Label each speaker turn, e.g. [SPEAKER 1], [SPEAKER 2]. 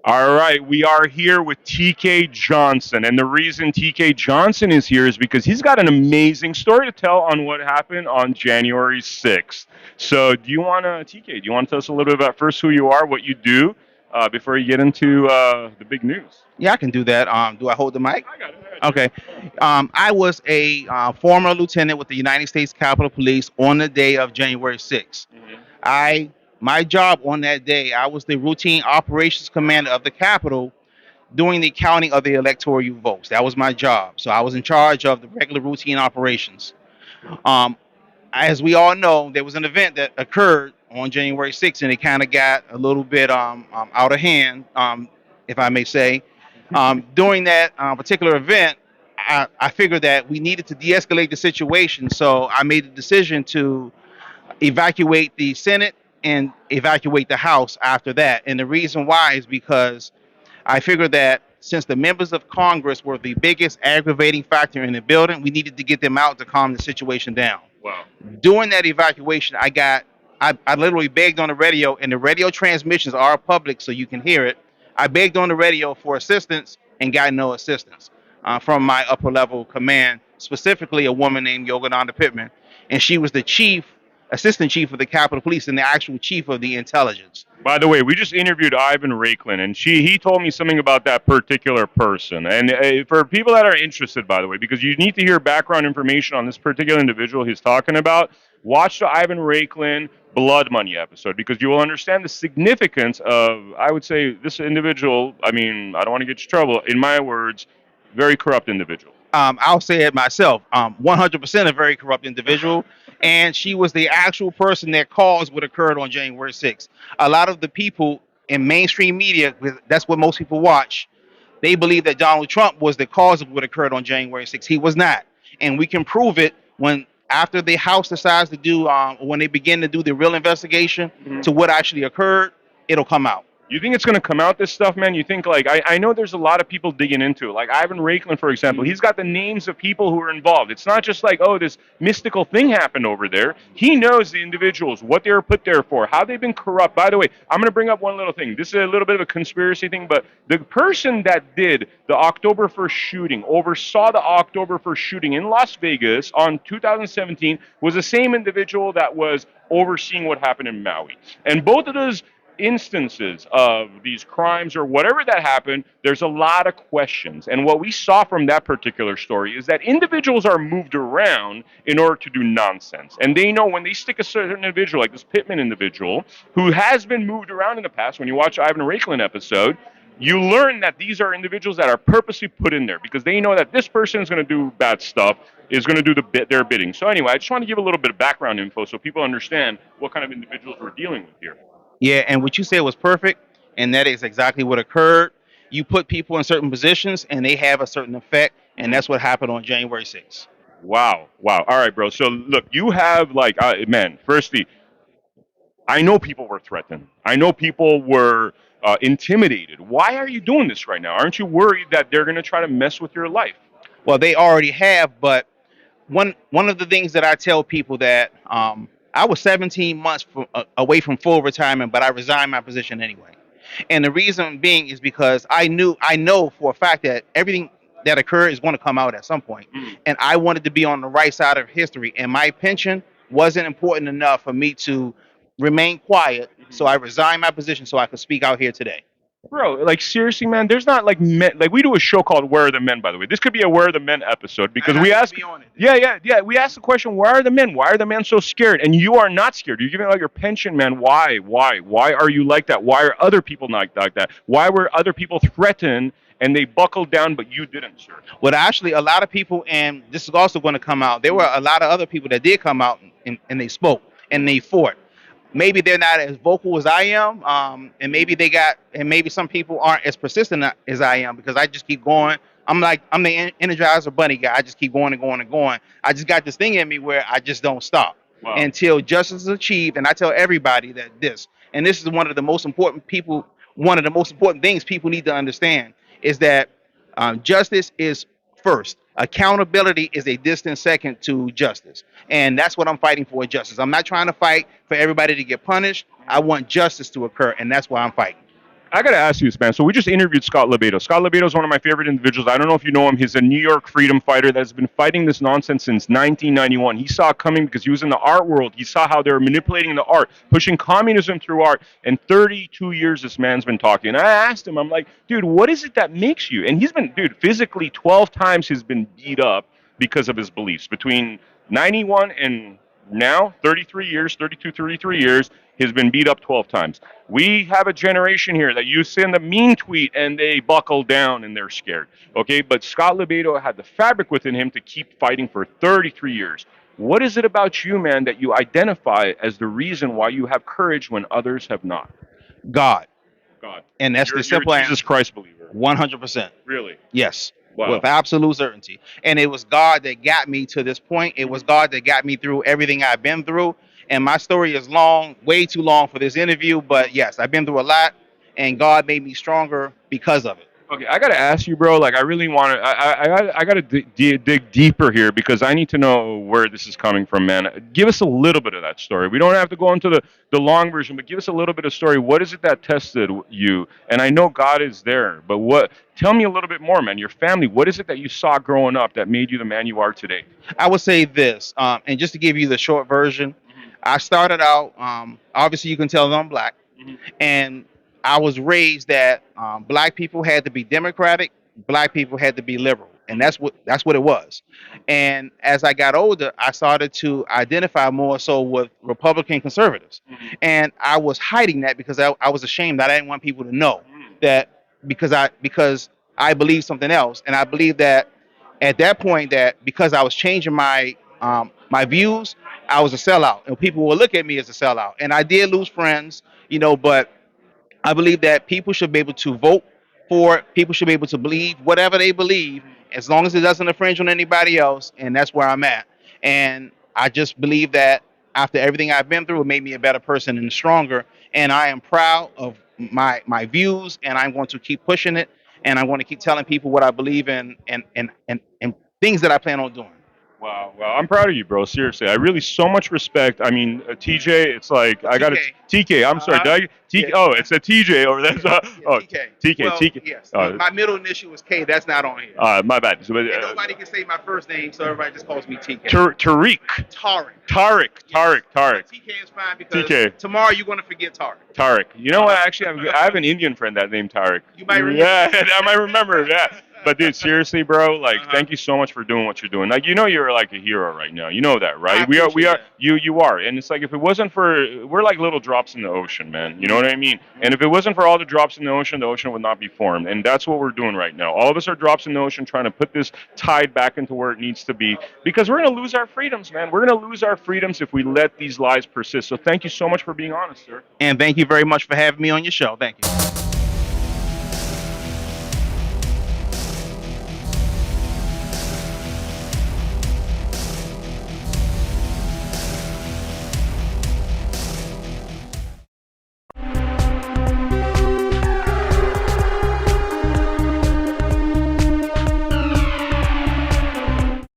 [SPEAKER 1] All right, we are here with TK Johnson. And the reason TK Johnson is here is because he's got an amazing story to tell on what happened on January 6th. So, TK, do you want to tell us a little bit about first who you are, what you do, before you get into the big news?
[SPEAKER 2] Yeah, I can do that. Do I hold the mic?
[SPEAKER 1] I got it. I got you.
[SPEAKER 2] Okay. I was a former lieutenant with the United States Capitol Police on the day of January 6th.
[SPEAKER 1] Mhm.
[SPEAKER 2] I My job on that day, I was the routine operations commander of the Capitol doing the counting of the electoral votes. That was my job. So I was in charge of the regular routine operations. Um, as we all know, there was an event that occurred on January 6th, and it kind of got a little bit out of hand, if I may say. During that particular event, I figured that we needed to de-escalate the situation, so I made the decision to evacuate the Senate and evacuate the House after that. And the reason why is because I figured that since the members of Congress were the biggest aggravating factor in the building, we needed to get them out to calm the situation down.
[SPEAKER 1] Wow.
[SPEAKER 2] During that evacuation, I literally begged on the radio, and the radio transmissions are public, so you can hear it. I begged on the radio for assistance and got no assistance from my upper level command, specifically a woman named Yogananda Pittman, and she was the assistant chief of the Capitol Police and the actual chief of the intelligence.
[SPEAKER 1] By the way, we just interviewed Ivan Raiklan, and he told me something about that particular person. And for people that are interested, by the way, because you need to hear background information on this particular individual he's talking about, watch the Ivan Raiklan Blood Money episode because you will understand the significance of, I would say, this individual. I mean, I don't want to get you in trouble. In my words, very corrupt individual.
[SPEAKER 2] I'll say it myself. 100% a very corrupt individual, and she was the actual person that caused what occurred on January 6th. A lot of the people in mainstream media, 'cause that's what most people watch, they believe that Donald Trump was the cause of what occurred on January 6th. He was not, and we can prove it when after the House decides to do when they begin to do the real investigation to what actually occurred, it'll come out.
[SPEAKER 1] You think it's going to come out this stuff, man? You think like I know there's a lot of people digging into it. Like Ivan Raiklan, for example, he's got the names of people who are involved. It's not just like, oh, this mystical thing happened over there. He knows the individuals, what they were put there for, how they've been corrupt. By the way, I'm going to bring up one little thing. This is a little bit of a conspiracy thing, but the person that did the October 1st shooting, oversaw the October 1st shooting in Las Vegas on 2017, was the same individual that was overseeing what happened in Maui. And both of those instances of these crimes or whatever that happened, there's a lot of questions. And what we saw from that particular story is that individuals are moved around in order to do nonsense. And they know when they stick a certain individual, like this Pittman individual, who has been moved around in the past, when you watch Ivan Raiklan episode, you learn that these are individuals that are purposely put in there because they know that this person is going to do bad stuff, is going to do their bidding. So anyway, I just want to give a little bit of background info so people understand what kind of individuals we're dealing with here.
[SPEAKER 2] Yeah, and what you said was perfect, and that is exactly what occurred. You put people in certain positions, and they have a certain effect, and that's what happened on January 6th.
[SPEAKER 1] Wow, wow. All right, bro. So look, you have like, man. Firstly, I know people were threatened. I know people were intimidated. Why are you doing this right now? Aren't you worried that they're gonna try to mess with your life?
[SPEAKER 2] Well, they already have, but one of the things that I tell people that I was 17 months away from full retirement, but I resigned my position anyway. And the reason being is because I know for a fact that everything that occurred is going to come out at some point,
[SPEAKER 1] Mm.
[SPEAKER 2] and I wanted to be on the right side of history. And my pension wasn't important enough for me to remain quiet, so I resigned my position so I could speak out here today.
[SPEAKER 1] Bro, like seriously, man. There's not like men. Like we do a show called "Where Are the Men." By the way, this could be a "Where Are the Men" episode because
[SPEAKER 2] And I
[SPEAKER 1] we
[SPEAKER 2] need to
[SPEAKER 1] ask.
[SPEAKER 2] be on it.
[SPEAKER 1] Yeah, yeah, yeah. We ask the question, "Where are the men? Why are the men so scared?" And you are not scared. You're giving out your pension, man. Why? Why? Why are you like that? Why are other people not like that? Why were other people threatened and they buckled down, but you didn't, sir?
[SPEAKER 2] Well, actually, a lot of people, and this is also going to come out. There were a lot of other people that did come out and they spoke and they fought. Maybe they're not as vocal as I am, and maybe some people aren't as persistent as I am because I just keep going. I'm the Energizer Bunny guy. I just keep going and going and going. I just got this thing in me where I just don't stop
[SPEAKER 1] Wow.
[SPEAKER 2] until justice is achieved. And I tell everybody that this is one of the most important things people need to understand is that justice is first. Accountability is a distant second to justice. And that's what I'm fighting for, justice. I'm not trying to fight for everybody to get punished. I want justice to occur, and that's why I'm fighting.
[SPEAKER 1] I gotta ask you this, man. So we just interviewed Scott Lebedo. Scott Lebedo is one of my favorite individuals. I don't know if you know him. He's a New York freedom fighter that's been fighting this nonsense since 1991. He saw it coming because he was in the art world. He saw how they were manipulating the art, pushing communism through art. And 32 years this man's been talking. And I asked him, I'm like, dude, what is it that makes you? And he's been, dude, physically 12 times he's been beat up because of his beliefs. Between 91 and now, 33 years, 32, 33 years, he's been beat up 12 times. We have a generation here that you send a mean tweet and they buckle down and they're scared. Okay, but Scott Lebedo had the fabric within him to keep fighting for 33 years. What is it about you, man, that you identify as the reason why you have courage when others have not?
[SPEAKER 2] God,
[SPEAKER 1] God.
[SPEAKER 2] and that's the
[SPEAKER 1] You're
[SPEAKER 2] simple
[SPEAKER 1] a
[SPEAKER 2] answer.
[SPEAKER 1] Jesus Christ believer.
[SPEAKER 2] 100%.
[SPEAKER 1] Really?
[SPEAKER 2] Yes,
[SPEAKER 1] Wow.
[SPEAKER 2] with absolute certainty. And it was God that got me to this point. It was God that got me through everything I've been through. And my story is long, way too long for this interview. But yes, I've been through a lot, and God made me stronger because of it.
[SPEAKER 1] Okay, I gotta ask you, bro. Like, I really want to. I gotta dig deeper here because I need to know where this is coming from, man. Give us a little bit of that story. We don't have to go into the long version, but give us a little bit of story. What is it that tested you? And I know God is there, but what? Tell me a little bit more, man. Your family. What is it that you saw growing up that made you the man you are today?
[SPEAKER 2] I would say this, and just to give you the short version, I started out. Obviously, you can tell that I'm black,
[SPEAKER 1] Hmm.
[SPEAKER 2] and I was raised that black people had to be democratic, black people had to be liberal, and that's what it was. And as I got older, I started to identify more so with Republican conservatives,
[SPEAKER 1] Hmm.
[SPEAKER 2] and I was hiding that because I was ashamed. I didn't want people to know that because I believed something else, and I believed that at that point that because I was changing my views, I was a sellout, and people will look at me as a sellout. And I did lose friends, but I believe that people should be able to vote for it. People should be able to believe whatever they believe, as long as it doesn't infringe on anybody else. And that's where I'm at. And I just believe that after everything I've been through, it made me a better person and stronger. And I am proud of my views, and I'm going to keep pushing it. And I'm going to keep telling people what I believe in, and things that I plan on doing.
[SPEAKER 1] Wow, wow. I'm proud of you, bro. Seriously. I really so much respect. I mean, TJ, it's like I got to
[SPEAKER 2] TK.
[SPEAKER 1] TK. I'm sorry. Did I TK?
[SPEAKER 2] Yeah,
[SPEAKER 1] Oh, it's a TJ over there.
[SPEAKER 2] yeah,
[SPEAKER 1] Oh,
[SPEAKER 2] TK.
[SPEAKER 1] TK,
[SPEAKER 2] Well,
[SPEAKER 1] TK.
[SPEAKER 2] yes.
[SPEAKER 1] Uh,
[SPEAKER 2] My middle initial is K. That's not on here.
[SPEAKER 1] my bad. So,
[SPEAKER 2] And nobody can say my first name, so everybody just calls me TK.
[SPEAKER 1] Tariq.
[SPEAKER 2] Tarek.
[SPEAKER 1] Tariq.
[SPEAKER 2] Yes.
[SPEAKER 1] Tariq.
[SPEAKER 2] TK is fine because
[SPEAKER 1] TK.
[SPEAKER 2] tomorrow you're going to forget Tarek.
[SPEAKER 1] Tariq. You know what? Actually, I have an Indian friend that named Tariq.
[SPEAKER 2] You might remember.
[SPEAKER 1] Yeah, I might remember. Yeah. But dude, seriously, bro, like, thank you so much for doing what you're doing. Like, you're like a hero right now. You know that,
[SPEAKER 2] I
[SPEAKER 1] right? We
[SPEAKER 2] appreciate
[SPEAKER 1] are.
[SPEAKER 2] that.
[SPEAKER 1] You are. And it's like if it wasn't for, we're like little drops in the ocean, man. You know what I mean? And if it wasn't for all the drops in the ocean would not be formed. And that's what we're doing right now. All of us are drops in the ocean, trying to put this tide back into where it needs to be, because we're gonna lose our freedoms, man. We're gonna lose our freedoms if we let these lies persist. So thank you so much for being honest, sir.
[SPEAKER 2] And thank you very much for having me on your show. Thank you.